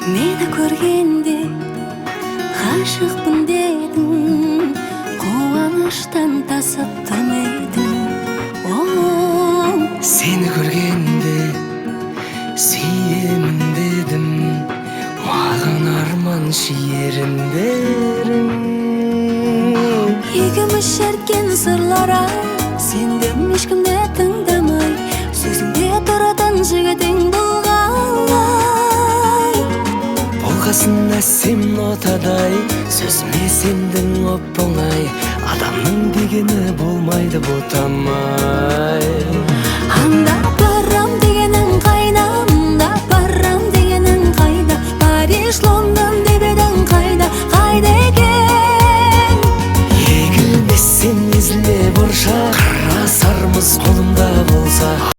Meni көргенде ғашықпын дедің, қуаныштан тасып тұрмайдың. Сені көргенде сүйемін дедім, маған арман шиеріндерің. Екеуміз шерткен сырлара, сендім ешкімді тыңдамай, сөзіңде тұратын жігітің бұл қалай? Болғасын әсем нотадай, сөзіме сендің оп-оңай, адамның дегені болмайды бұтамай.